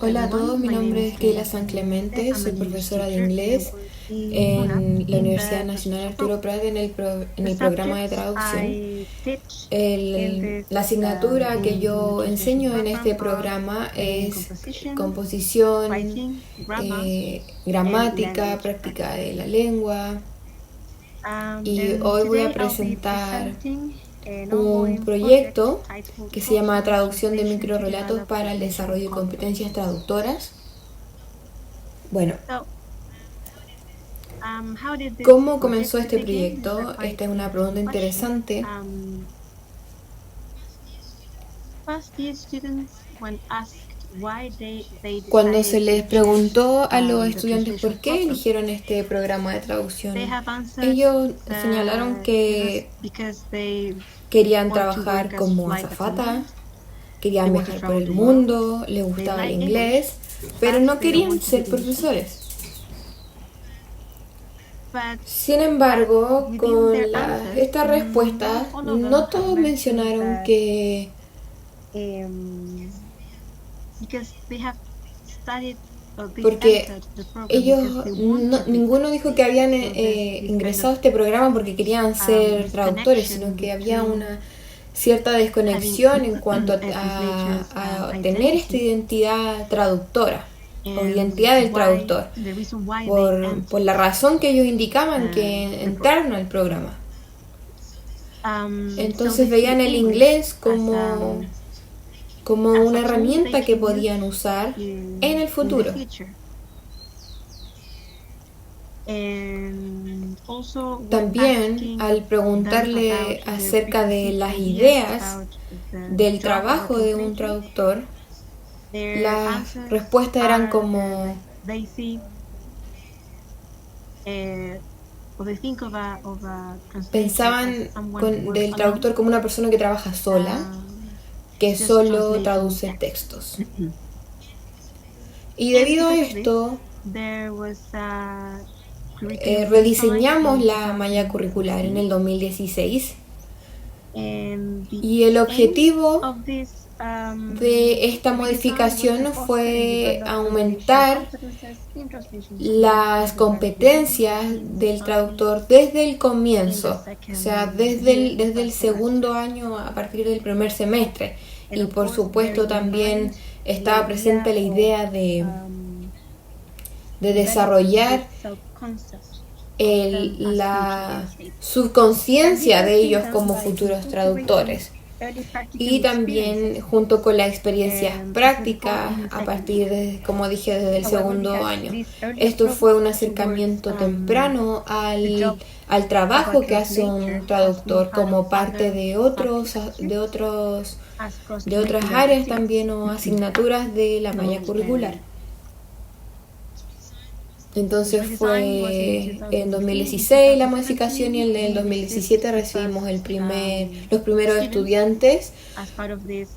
Hola a todos, mi nombre es Keila San Clemente, soy profesora de inglés en la Universidad Nacional Arturo Prat en el programa de traducción. La asignatura que yo enseño en este programa es composición, gramática, práctica de la lengua, y hoy voy a presentar un proyecto que se llama Traducción de microrrelatos para el desarrollo de competencias traductoras. Bueno, ¿cómo comenzó este proyecto? Esta es una pregunta interesante. Cuando se les preguntó a los estudiantes por qué eligieron este programa de traducción, ellos señalaron que querían trabajar como azafata, querían viajar por el mundo, les gustaba el inglés, pero no querían ser profesores. Sin embargo, con estas respuestas, no todos mencionaron que porque ninguno dijo que habían ingresado a este programa porque querían ser traductores, sino que había una cierta desconexión en cuanto a tener esta identidad traductora o identidad del traductor, por la razón que ellos indicaban que entraron al programa. Entonces veían el inglés como una herramienta que podían usar en el futuro. También, al preguntarle acerca de las ideas del trabajo de un traductor, las respuestas eran como pensaban del traductor como una persona que trabaja sola, que solo traduce textos. Y debido a esto, rediseñamos la malla curricular en el 2016, y el objetivo de esta modificación fue aumentar las competencias del traductor desde el comienzo, o sea, desde el segundo año a partir del primer semestre. Y por supuesto también estaba presente la idea de desarrollar la subconsciencia de ellos como futuros traductores. Y también junto con la experiencia práctica a partir de, como dije, desde el segundo año. Esto fue un acercamiento temprano al trabajo que hace un traductor como parte de otras áreas también o asignaturas de la malla curricular. Entonces fue en 2016 la modificación, y en el 2017 recibimos los primeros estudiantes,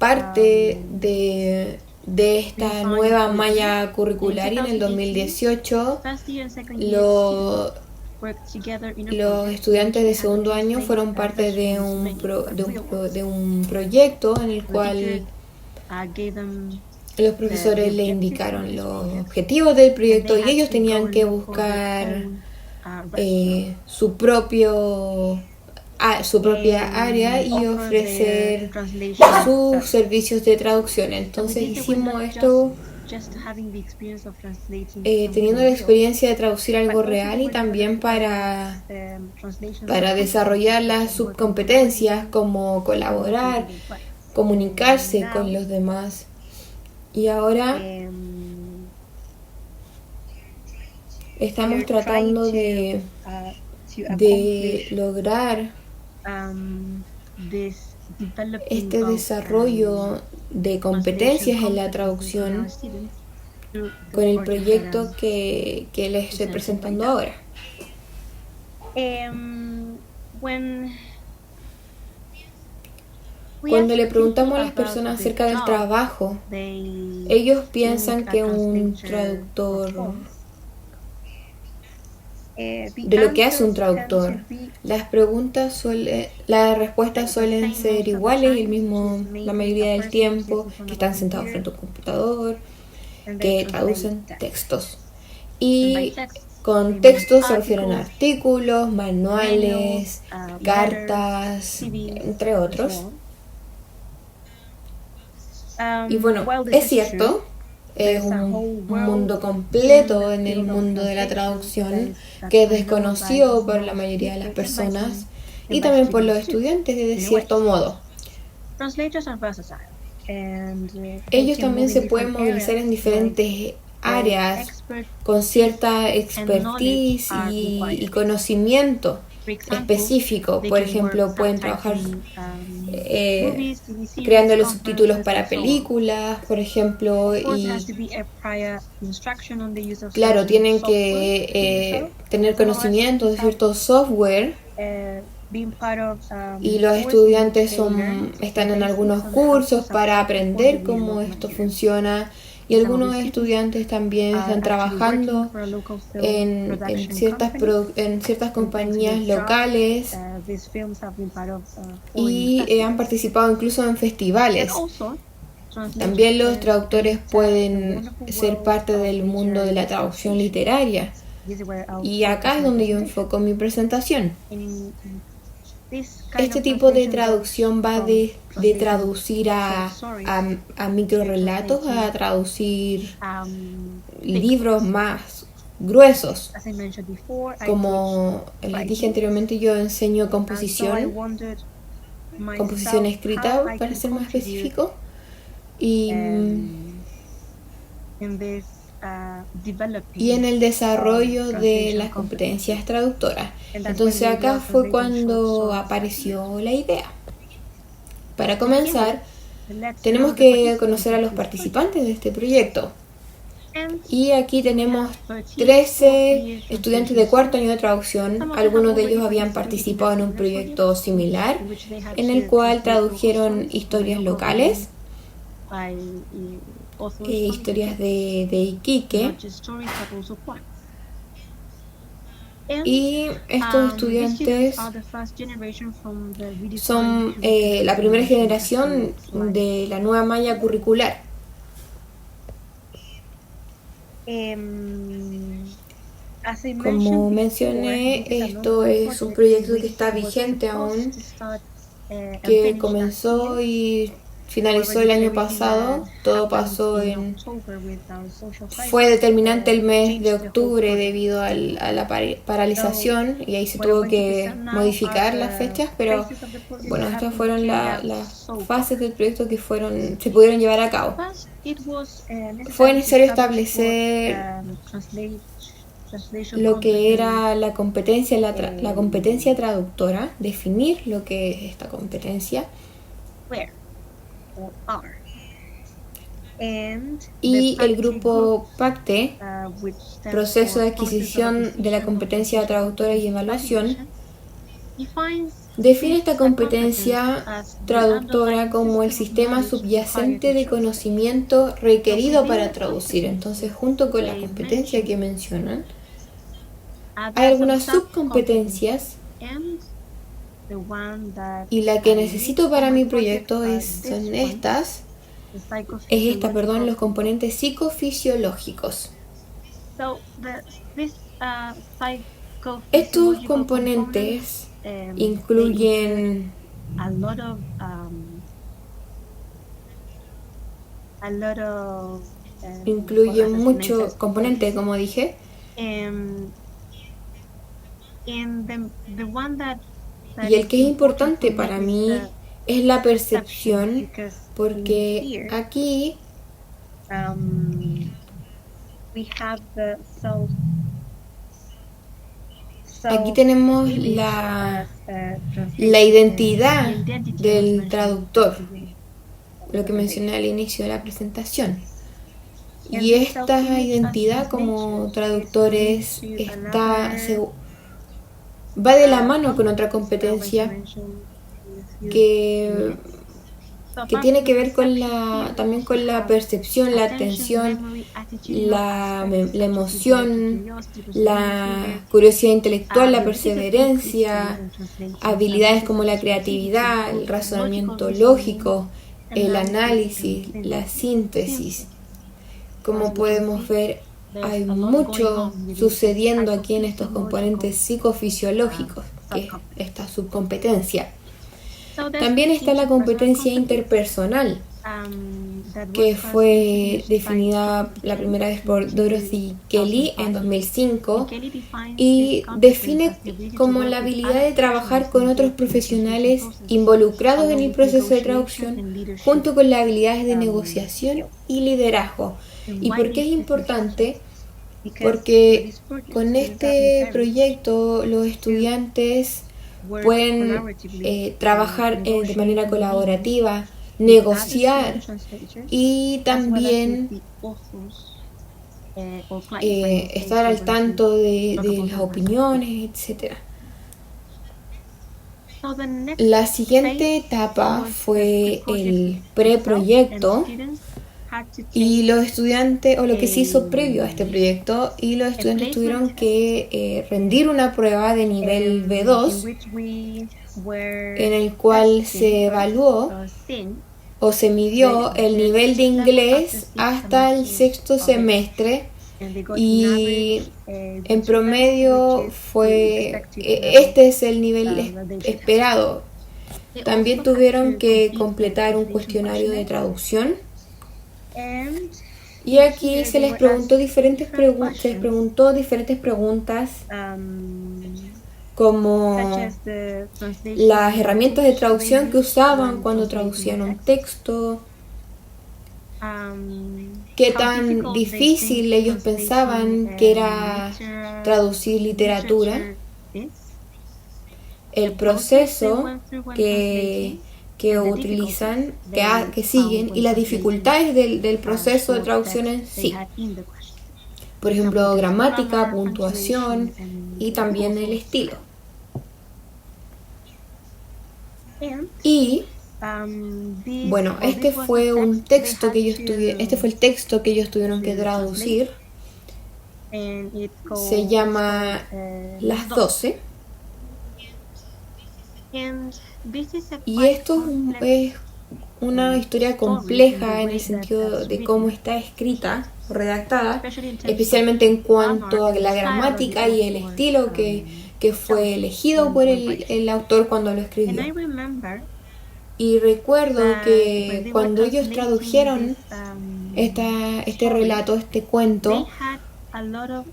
parte de esta nueva malla curricular, y en el 2018 los estudiantes de segundo año fueron parte de un proyecto en el cual los profesores le indicaron los objetivos del proyecto y ellos tenían que buscar su propia área y ofrecer sus servicios de traducción. Entonces hicimos esto teniendo la experiencia de traducir algo real, y también para desarrollar las subcompetencias como colaborar, comunicarse con los demás. Y ahora estamos tratando de lograr este desarrollo de competencias en la traducción con el proyecto que les estoy presentando ahora. Cuando le preguntamos a las personas acerca del trabajo, ellos piensan que un traductor, de lo que hace un traductor, las respuestas suelen ser iguales la mayoría del tiempo, que están sentados frente a un computador, que traducen textos. Y con textos se refieren a artículos, manuales, cartas, entre otros. Y bueno, es cierto, es un mundo completo en el mundo de la traducción que es desconocido por la mayoría de las personas y también por los estudiantes de cierto modo. Ellos también se pueden movilizar en diferentes áreas con cierta expertise y conocimiento específico. Por ejemplo, pueden trabajar creando los subtítulos para películas, por ejemplo, y claro, tienen que tener conocimiento de cierto software. Y los estudiantes están en algunos cursos para aprender cómo esto funciona y algunos estudiantes también están trabajando en ciertas compañías locales y han participado incluso en festivales. También los traductores pueden ser parte del mundo de la traducción literaria y acá es donde yo enfoco mi presentación. Este tipo de traducción va de traducir a microrelatos a traducir libros más gruesos. Como les dije anteriormente, yo enseño composición escrita para ser más específico. Y en el desarrollo de las competencias traductoras. Entonces acá fue cuando apareció la idea. Para comenzar, tenemos que conocer a los participantes de este proyecto. Y aquí tenemos 13 estudiantes de cuarto año de traducción. Algunos de ellos habían participado en un proyecto similar, en el cual tradujeron historias locales, historias de Iquique. Y estos estudiantes son la primera generación de la nueva malla curricular. Como mencioné, esto es un proyecto que está vigente aún, que comenzó y finalizó el año pasado. Todo pasó fue determinante el mes de octubre debido a la paralización y ahí se tuvo que modificar las fechas, pero bueno, estas fueron las fases del proyecto que se pudieron llevar a cabo. Fue necesario establecer lo que era la competencia traductora, definir lo que es esta competencia. Y el grupo PACTE, proceso de adquisición de la competencia traductora y evaluación, define esta competencia traductora como el sistema subyacente de conocimiento requerido para traducir. Entonces, junto con la competencia que mencionan, hay algunas subcompetencias y la que necesito para mi proyecto son los componentes psicofisiológicos. Estos componentes incluyen muchos componentes, como dije. Y el que es importante para mí es la percepción, porque aquí tenemos la identidad del traductor, lo que mencioné al inicio de la presentación. Y esta identidad como traductores va de la mano con otra competencia que tiene que ver también con la percepción, la atención, la emoción, la curiosidad intelectual, la perseverancia, habilidades como la creatividad, el razonamiento lógico, el análisis, la síntesis. Como podemos ver, hay mucho sucediendo aquí en estos componentes psicofisiológicos, que es esta subcompetencia. También está la competencia interpersonal, que fue definida la primera vez por Dorothy Kelly en 2005 y define como la habilidad de trabajar con otros profesionales involucrados en el proceso de traducción junto con las habilidades de negociación y liderazgo. ¿Y por qué es importante? Porque con este proyecto los estudiantes pueden trabajar de manera colaborativa, negociar y también estar al tanto de las opiniones, etc. La siguiente etapa fue el preproyecto y los estudiantes, o lo que se hizo previo a este proyecto, y los estudiantes tuvieron que rendir una prueba de nivel B2 en el cual se evaluó o se midió el nivel de inglés hasta el sexto semestre y en promedio fue este es el nivel esperado. También tuvieron que completar un cuestionario de traducción y aquí se les preguntó diferentes preguntas como las herramientas de traducción que usaban cuando traducían un texto, qué tan difícil ellos pensaban que era traducir literatura, el proceso que utilizan, que siguen y las dificultades del proceso de traducción en sí. Por ejemplo, gramática, puntuación y también el estilo. Y bueno, este fue el texto que ellos tuvieron que traducir. Se llama Las 12. Y esto es una historia compleja en el sentido de cómo está escrita o redactada, especialmente en cuanto a la gramática y el estilo que fue elegido por el autor cuando lo escribió. Y recuerdo que cuando ellos tradujeron este relato, este cuento,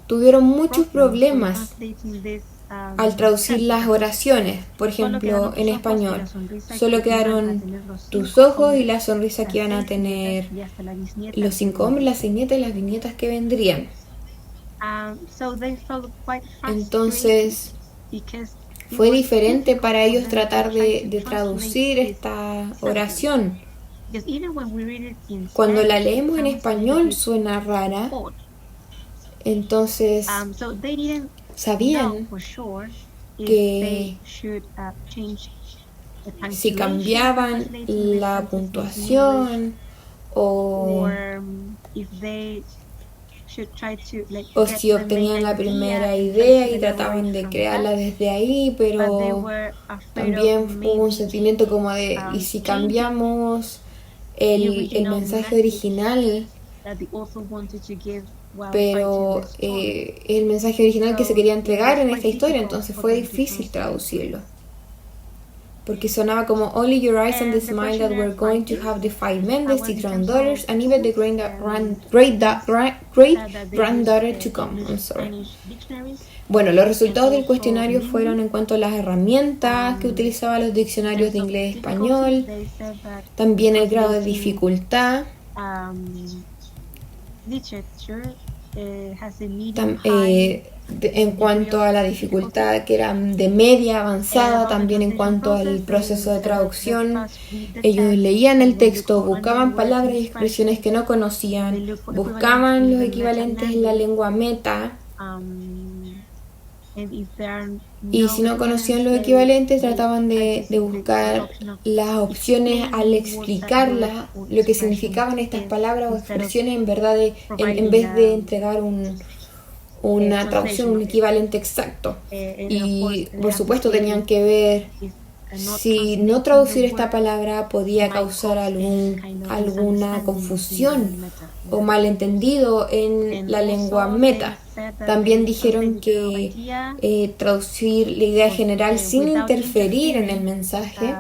tuvieron muchos problemas al traducir las oraciones. Por ejemplo, en español solo quedaron tus ojos y la sonrisa que iban a tener los 5 hombres, las 6 nietas y las bisnietas que vendrían. Entonces fue diferente para ellos tratar de traducir esta oración. Cuando la leemos en español suena rara. Entonces sabían que si cambiaban la puntuación o si obtenían la primera idea y trataban de crearla desde ahí, pero también hubo un sentimiento como de, ¿y si cambiamos el mensaje original? Pero el mensaje original que se quería entregar en esta historia, entonces fue difícil traducirlo. Porque sonaba como Only your eyes and the smile that we're going to have the 5 men, the 6 granddaughters, and even the great granddaughter to come. I'm sorry. Bueno, los resultados del cuestionario fueron en cuanto a las herramientas que utilizaban los diccionarios de inglés y español, también el grado de dificultad, en cuanto a la dificultad que era de media avanzada, también en cuanto al proceso de traducción. Ellos leían el texto, buscaban palabras y expresiones que no conocían, buscaban los equivalentes en la lengua meta, y si no conocían los equivalentes trataban de buscar las opciones al explicar lo que significaban estas palabras o expresiones en vez de entregar una traducción, un equivalente exacto. Y por supuesto tenían que ver si no traducir esta palabra podía causar alguna confusión o malentendido en la lengua meta. También dijeron que traducir la idea general sin interferir en el mensaje,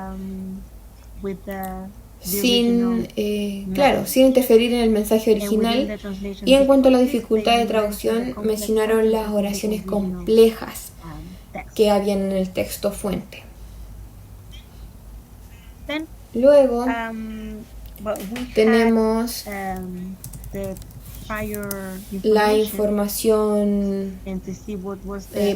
sin interferir en el mensaje original. Y en cuanto a la dificultad de traducción, mencionaron las oraciones complejas que habían en el texto fuente. Luego tenemos la información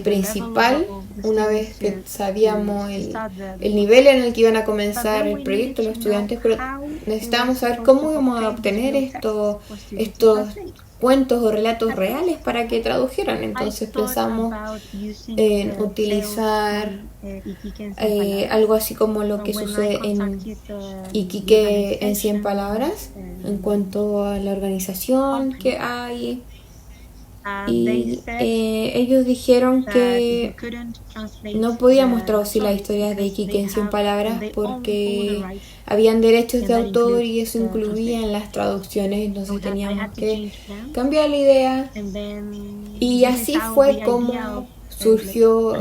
principal. Una vez que sabíamos el nivel en el que iban a comenzar el proyecto los estudiantes, pero necesitábamos saber cómo íbamos a obtener estos cuentos o relatos reales para que tradujeran. Entonces pensamos en utilizar algo así como lo que sucede en Iquique en 100 palabras en cuanto a la organización que hay. Y ellos dijeron que no podíamos traducir las historias de Iquique en 100 palabras porque habían derechos de autor y eso incluía en las traducciones, entonces teníamos que cambiar la idea. Y así fue como surgió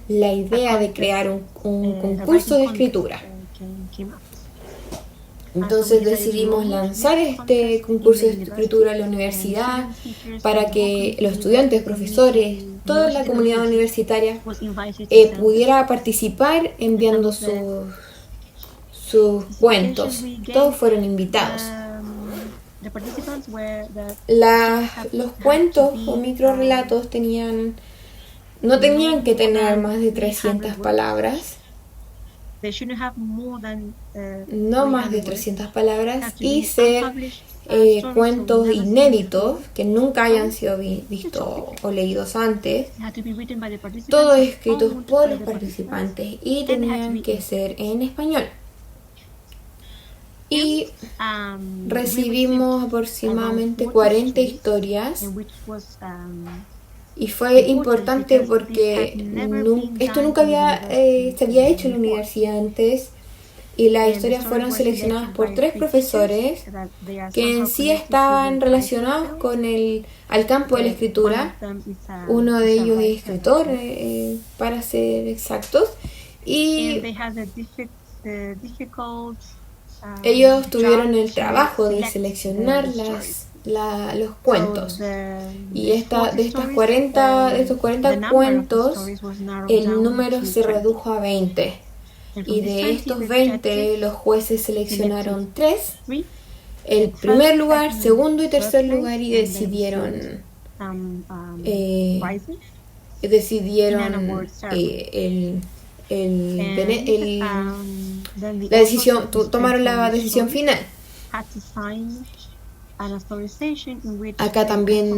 la idea de crear un concurso de escritura. Entonces decidimos lanzar este concurso de escritura a la universidad para que los estudiantes, profesores, toda la comunidad universitaria pudiera participar enviando sus cuentos. Todos fueron invitados. Los cuentos o microrelatos no tenían que tener más de 300 palabras. No más de 300 palabras y ser cuentos inéditos que nunca hayan sido vistos o leídos antes, todos escritos por los participantes y tenían que ser en español. Y recibimos aproximadamente 40 historias. Y fue importante porque esto nunca se había hecho en la universidad antes. Y las historias fueron seleccionadas por 3 profesores que en sí estaban relacionados al campo de la escritura. Uno de ellos es escritor, para ser exactos. Y ellos tuvieron el trabajo de seleccionar los cuentos. Y de estos 40 cuentos, el número se redujo a 20. Y de estos 20, los jueces seleccionaron 3, el primer lugar, segundo y tercer lugar, y decidieron tomaron la decisión final. Acá también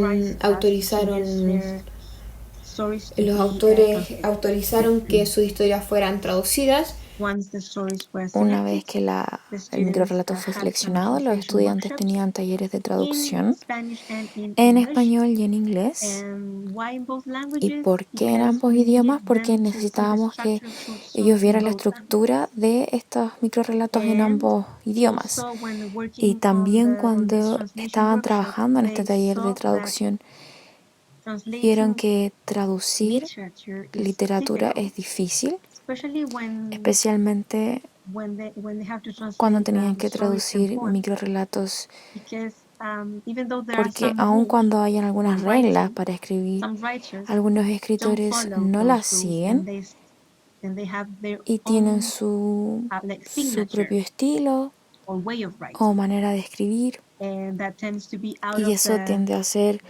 los autores autorizaron que sus historias fueran traducidas. Una vez que el microrelato fue seleccionado, los estudiantes tenían talleres de traducción en español y en inglés. ¿Y por qué en ambos idiomas? Porque necesitábamos que ellos vieran la estructura de estos microrelatos en ambos idiomas. Y también cuando estaban trabajando en este taller de traducción, vieron que traducir literatura es difícil, especialmente cuando tenían que traducir microrelatos, porque aun cuando hayan algunas reglas para escribir, algunos escritores no las siguen y tienen su propio estilo o manera de escribir, y eso tiende a ser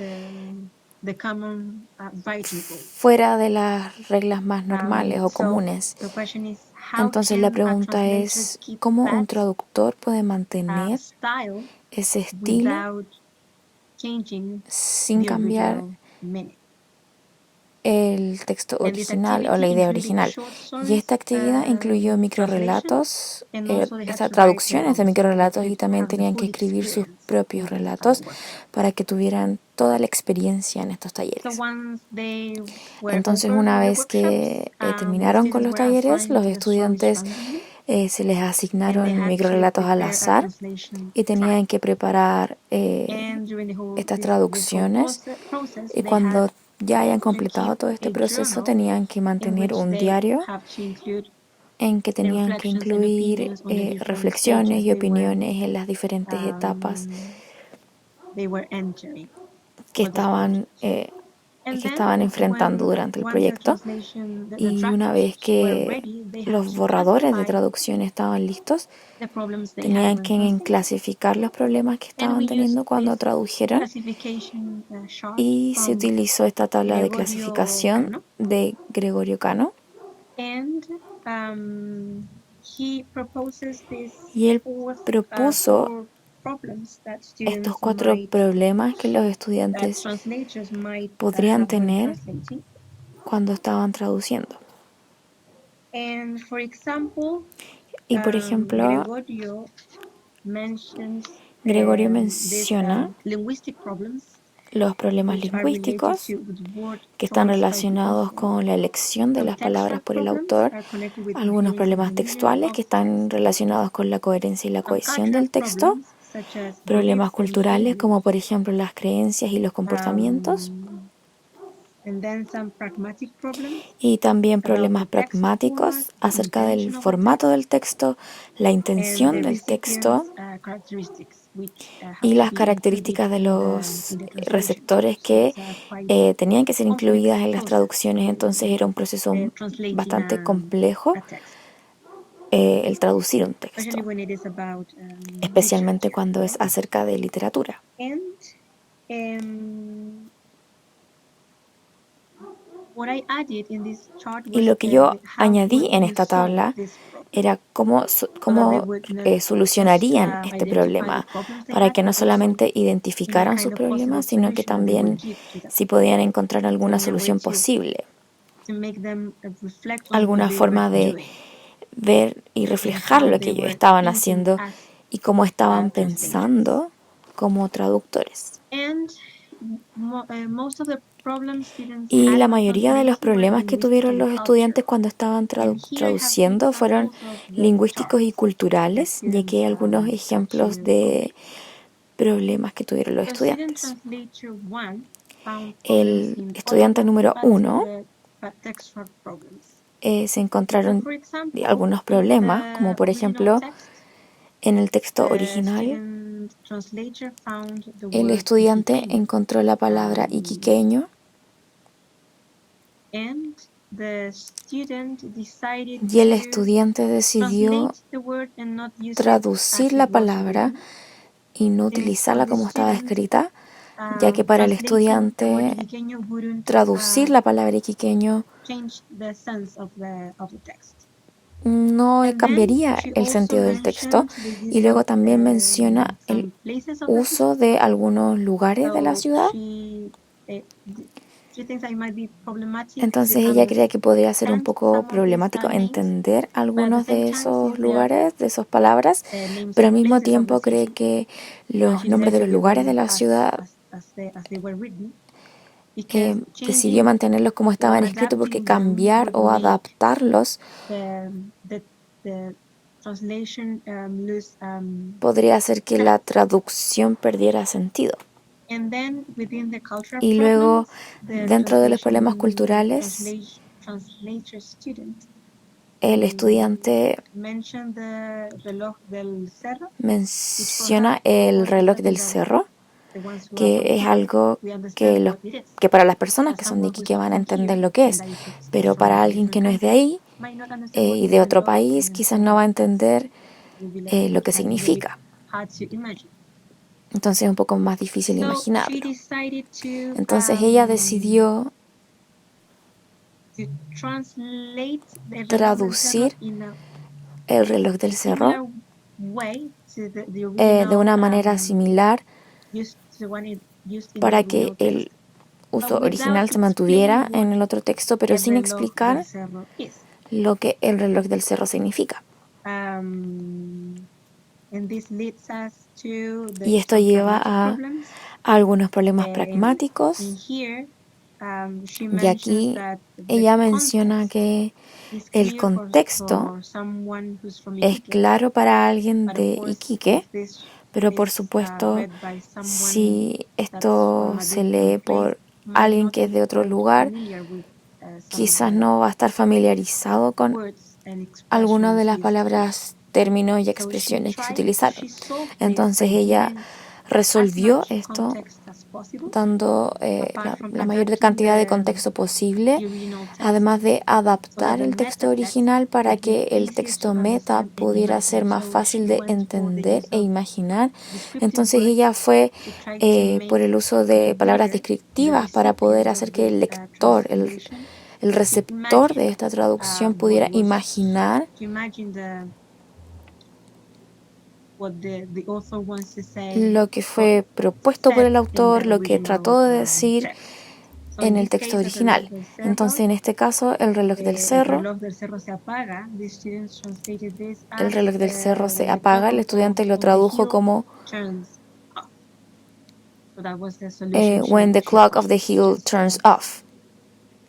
fuera de las reglas más normales o comunes. Entonces la pregunta es, ¿cómo un traductor puede mantener ese estilo sin cambiar el texto original o la idea original? Y esta actividad incluyó microrelatos, estas traducciones de microrelatos, y también tenían que escribir sus propios relatos para que tuvieran toda la experiencia en estos talleres. Entonces, una vez que terminaron con los talleres, los estudiantes se les asignaron microrelatos al azar y tenían que preparar estas traducciones, y cuando ya hayan completado todo este proceso tenían que mantener un diario en que tenían que incluir reflexiones y opiniones en las diferentes etapas que estaban enfrentando durante el proyecto. Y una vez que los borradores de traducción estaban listos, tenían que clasificar los problemas que estaban teniendo cuando tradujeron, y se utilizó esta tabla de clasificación de Gregorio Cano. Y él propuso estos 4 problemas que los estudiantes podrían tener cuando estaban traduciendo. Y por ejemplo, Gregorio menciona los problemas lingüísticos que están relacionados con la elección de las palabras por el autor, algunos problemas textuales que están relacionados con la coherencia y la cohesión del texto, problemas culturales como por ejemplo las creencias y los comportamientos, y también problemas pragmáticos acerca del formato del texto, la intención del texto y las características de los receptores que tenían que ser incluidas en las traducciones. Entonces era un proceso bastante complejo el traducir un texto, especialmente cuando es acerca de literatura. Y lo que yo añadí en esta tabla era cómo solucionarían este problema, para que no solamente identificaran sus problemas, sino que también si podían encontrar alguna solución posible, alguna forma de ver y reflejar lo que ellos estaban haciendo y cómo estaban pensando como traductores. Y la mayoría de los problemas que tuvieron los estudiantes cuando estaban traduciendo fueron lingüísticos y culturales, ya que hay algunos ejemplos de problemas que tuvieron los estudiantes. El estudiante número 1 se encontraron algunos problemas, como por ejemplo en el texto original el estudiante encontró la palabra iquiqueño y el estudiante decidió traducir la palabra y no utilizarla como estaba escrita, ya que para el estudiante traducir la palabra iquiqueño no cambiaría el sentido del texto. Y luego también menciona el uso de algunos lugares de la ciudad. Entonces ella creía que podría ser un poco problemático entender algunos de esos lugares, de esas palabras, pero al mismo tiempo cree que los nombres de los lugares de la ciudad decidió mantenerlos como estaban escritos, porque cambiar o adaptarlos podría hacer que la traducción perdiera sentido. Y luego, dentro de los problemas culturales, el estudiante menciona el reloj del cerro, que es algo que para las personas que son de Iquique van a entender lo que es, pero para alguien que no es de ahí y de otro país quizás no va a entender lo que significa. Entonces es un poco más difícil imaginarlo. Entonces ella decidió traducir el reloj del cerro de una manera similar para que el uso original se mantuviera en el otro texto, pero sin explicar lo que el reloj del cerro significa. Y esto lleva a algunos problemas pragmáticos Y aquí ella menciona que el contexto es claro para alguien de Iquique, pero por supuesto, si esto se lee por alguien que es de otro lugar, quizás no va a estar familiarizado con algunas de las palabras, términos y expresiones que se utilizaron. Entonces ella resolvió esto dando la mayor cantidad de contexto posible, además de adaptar el texto original para que el texto meta pudiera ser más fácil de entender e imaginar. Entonces ella fue por el uso de palabras descriptivas para poder hacer que el lector, el receptor de esta traducción pudiera imaginar lo que fue propuesto por el autor, lo que trató de decir en el texto original. Entonces, en este caso, el reloj del cerro se apaga, el estudiante lo tradujo como when the clock of the hill turns off.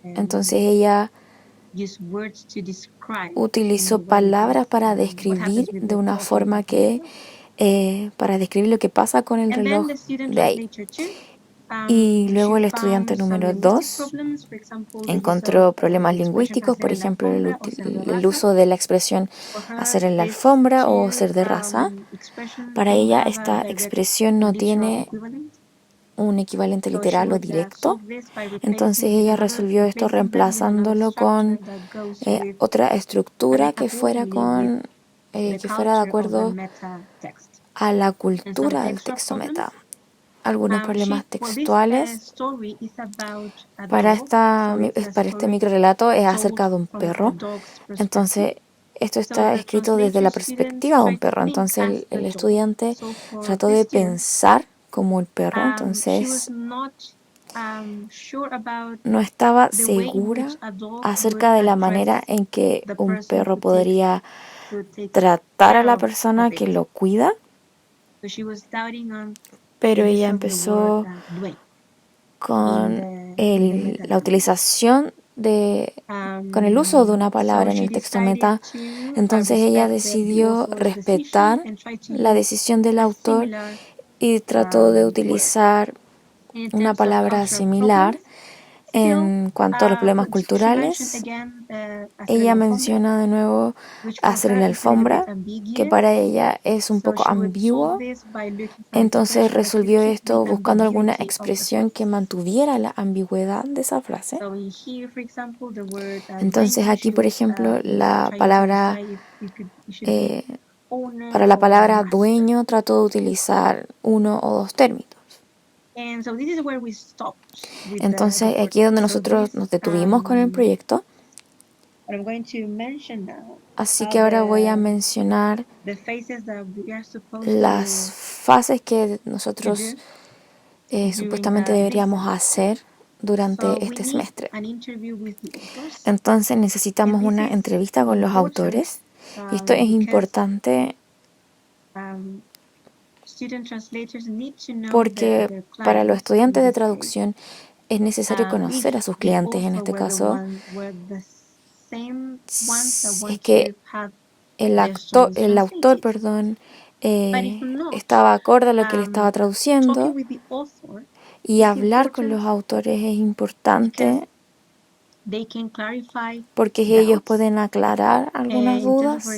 Entonces ella utilizó palabras para describir de una forma que para describir lo que pasa con el reloj de ahí. Y luego el estudiante número 2 encontró problemas lingüísticos, por ejemplo, el uso de la expresión hacer en la alfombra o ser de raza. Para ella esta expresión no tiene un equivalente literal o directo. Entonces ella resolvió esto reemplazándolo con otra estructura que fuera de acuerdo a la cultura del texto meta. Algunos problemas textuales para este microrelato es acerca de un perro. Entonces, esto está escrito desde la perspectiva de un perro. Entonces, el estudiante trató de pensar como el perro. Entonces, no estaba segura acerca de la manera en que un perro podría tratar a la persona que lo cuida. Pero ella empezó con la utilización con el uso de una palabra en el texto meta. Entonces ella decidió respetar la decisión del autor y trató de utilizar una palabra similar. En cuanto a los problemas culturales, ella menciona de nuevo hacer en la alfombra, que para ella es un poco ambiguo. Entonces resolvió esto buscando alguna expresión que mantuviera la ambigüedad de esa frase. Entonces aquí, por ejemplo, la palabra para la palabra dueño trató de utilizar uno o dos términos. Entonces aquí es donde nosotros nos detuvimos con el proyecto. Así que ahora voy a mencionar las fases que nosotros supuestamente deberíamos hacer durante este semestre. Entonces necesitamos una entrevista con los autores. Y esto es importante porque para los estudiantes de traducción es necesario conocer a sus clientes. En este caso, es que el autor estaba acorde a lo que le estaba traduciendo, y hablar con los autores es importante porque ellos pueden aclarar algunas dudas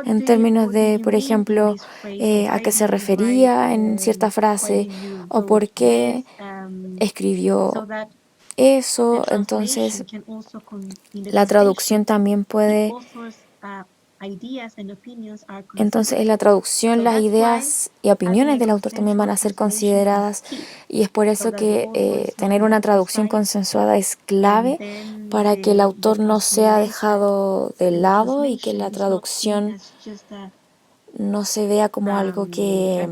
en términos de, por ejemplo, a qué se refería en cierta frase o por qué escribió eso. Entonces, la traducción también puede... Entonces, en la traducción, las ideas y opiniones del autor también van a ser consideradas, y es por eso que tener una traducción consensuada es clave para que el autor no sea dejado de lado y que la traducción no se vea como algo que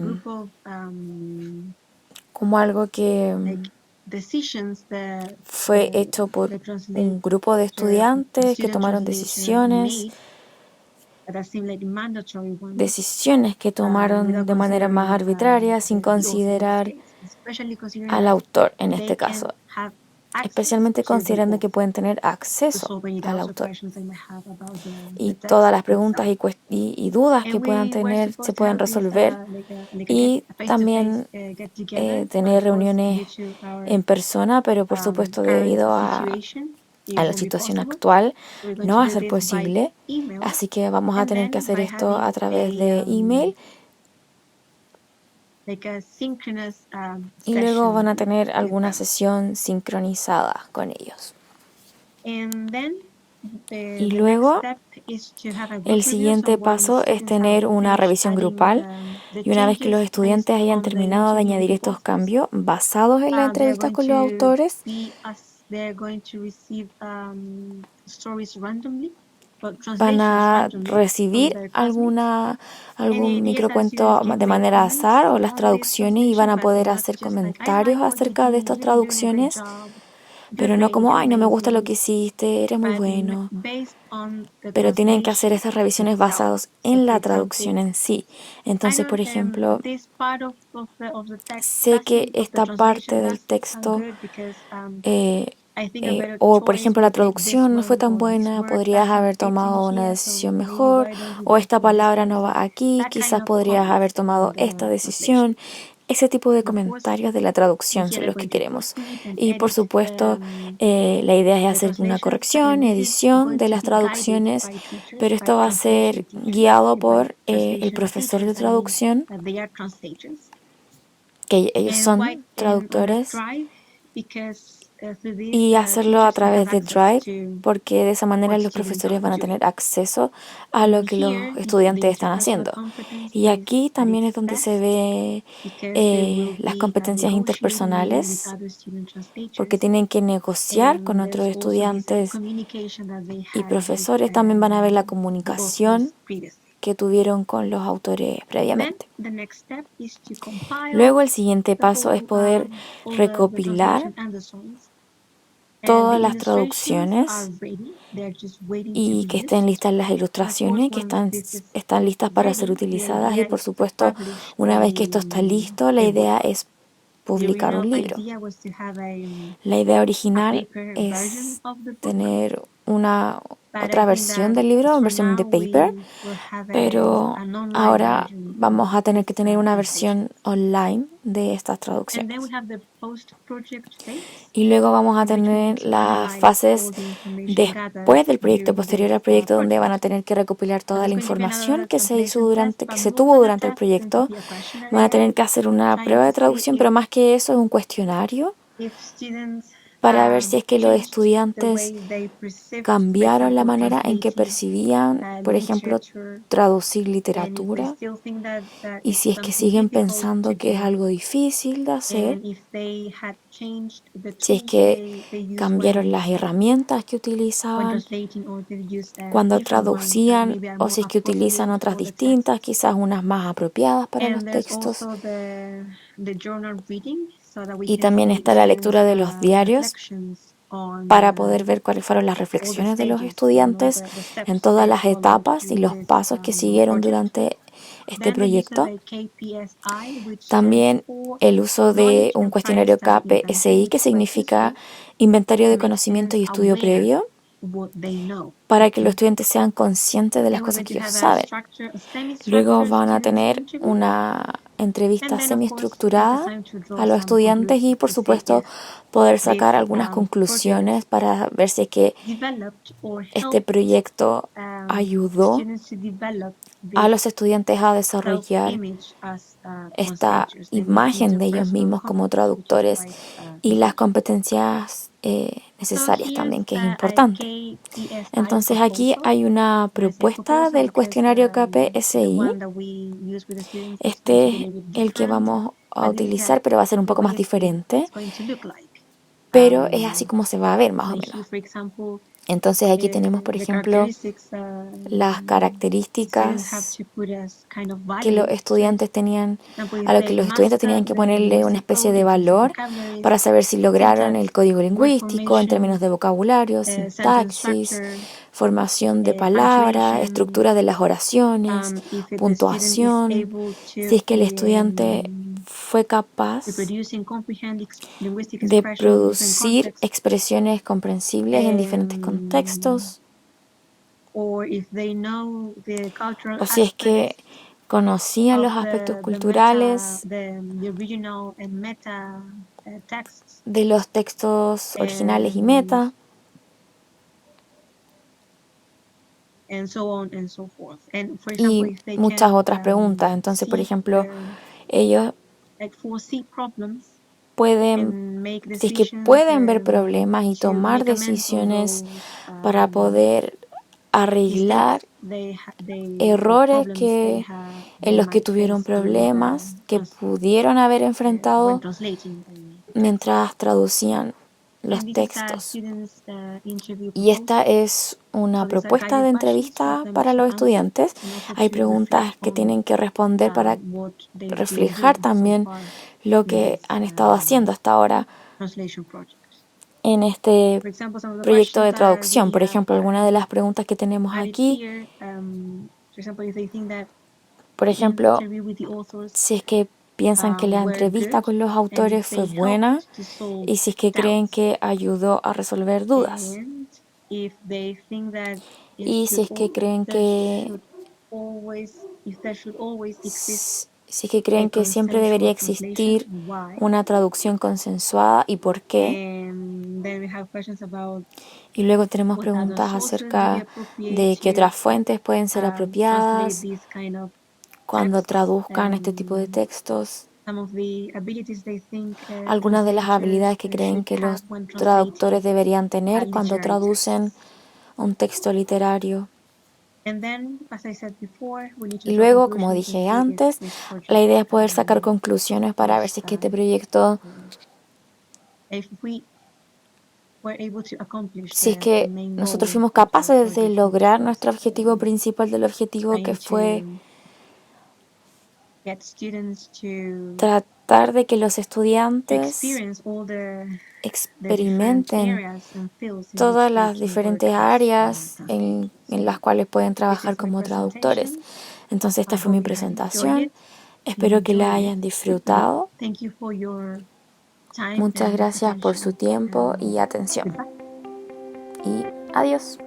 fue hecho por un grupo de estudiantes que tomaron decisiones que tomaron de manera más arbitraria sin considerar al autor en este caso. especialmente considerando que pueden tener acceso al autor. Y todas las preguntas y dudas que puedan tener se pueden resolver. Y también tener reuniones en persona, pero por supuesto debido a la situación actual no va a ser posible. Así que vamos a tener que hacer esto a través de email. Y luego van a tener alguna sesión sincronizada con ellos. Y luego el siguiente paso es tener una revisión grupal. Y una vez que los estudiantes hayan terminado de añadir estos cambios basados en las entrevistas con los autores, van a recibir algún microcuento de manera azar o las traducciones y van a poder hacer comentarios acerca de estas traducciones, pero no como, ay, no me gusta lo que hiciste, eres muy bueno. Pero tienen que hacer estas revisiones basadas en la traducción en sí. Entonces, por ejemplo, sé que esta parte del texto o por ejemplo la traducción no fue tan buena, podrías haber tomado una decisión mejor, o esta palabra no va aquí, quizás podrías haber tomado esta decisión. Ese tipo de comentarios de la traducción son los que queremos. Y por supuesto, la idea es hacer una corrección, edición de las traducciones, pero esto va a ser guiado por el profesor de traducción, que ellos son traductores, y hacerlo a través de Drive, porque de esa manera los profesores van a tener acceso a lo que los estudiantes están haciendo. Y aquí también es donde se ve las competencias interpersonales, porque tienen que negociar con otros estudiantes y profesores. También van a ver la comunicación que tuvieron con los autores previamente. Luego el siguiente paso es poder recopilar todas las traducciones y que estén listas las ilustraciones, que están listas para ser utilizadas, y por supuesto, una vez que esto está listo, la idea es publicar un libro. La idea original es tener otra versión del libro, versión de paper, pero ahora vamos a tener que tener una versión online de estas traducciones. Y luego vamos a tener las fases después del proyecto, posterior al proyecto, donde van a tener que recopilar toda la información que se tuvo durante el proyecto. Van a tener que hacer una prueba de traducción, pero más que eso es un cuestionario para ver si es que los estudiantes cambiaron la manera en que percibían, por ejemplo, traducir literatura, y si es que siguen pensando que es algo difícil de hacer, si es que cambiaron las herramientas que utilizaban cuando traducían, o si es que utilizan otras distintas, quizás unas más apropiadas para los textos. Y también está la lectura de los diarios para poder ver cuáles fueron las reflexiones de los estudiantes en todas las etapas y los pasos que siguieron durante este proyecto. También el uso de un cuestionario KPSI, que significa Inventario de Conocimiento y Estudio Previo, para que los estudiantes sean conscientes de las cosas que ellos saben. Luego van a tener una entrevista semiestructurada a los estudiantes y, por supuesto, poder sacar algunas conclusiones para ver si es que este proyecto ayudó a los estudiantes a desarrollar esta imagen de ellos mismos como traductores y las competencias necesarias también, que es importante. Entonces aquí hay una propuesta del cuestionario KPSI. Este es el que vamos a utilizar, pero va a ser un poco más diferente. Pero es así como se va a ver, más o menos. Entonces aquí tenemos, por ejemplo, las características que los estudiantes tenían, a lo que los estudiantes tenían que ponerle una especie de valor para saber si lograron el código lingüístico en términos de vocabulario, sintaxis, formación de palabras, estructura de las oraciones, puntuación, si es que el estudiante fue capaz de producir expresiones comprensibles en diferentes contextos, o si es que conocían los aspectos culturales de los textos originales y meta, y muchas otras preguntas. Entonces, por ejemplo, ellos si es que pueden ver problemas y tomar decisiones para poder arreglar errores en los que tuvieron problemas, que pudieron haber enfrentado mientras traducían los textos. Y esta es una propuesta de entrevista para los estudiantes. Hay preguntas que tienen que responder para reflejar también lo que han estado haciendo hasta ahora en este proyecto de traducción. Por ejemplo, algunas de las preguntas que tenemos aquí, por ejemplo, si es que piensan que la entrevista con los autores fue buena y si es que creen que ayudó a resolver dudas. Y si es que creen que siempre debería existir una traducción consensuada y por qué. Y luego tenemos preguntas acerca de qué otras fuentes pueden ser apropiadas cuando traduzcan este tipo de textos. Algunas de las habilidades que creen que los traductores deberían tener cuando traducen un texto literario. Y luego, como dije antes, la idea es poder sacar conclusiones para ver si es que este proyecto, si es que nosotros fuimos capaces de lograr nuestro objetivo principal del objetivo, que fue tratar de que los estudiantes experimenten todas las diferentes áreas en las cuales pueden trabajar como traductores. Entonces esta fue mi presentación. Espero que la hayan disfrutado. Muchas gracias por su tiempo y atención. Y adiós.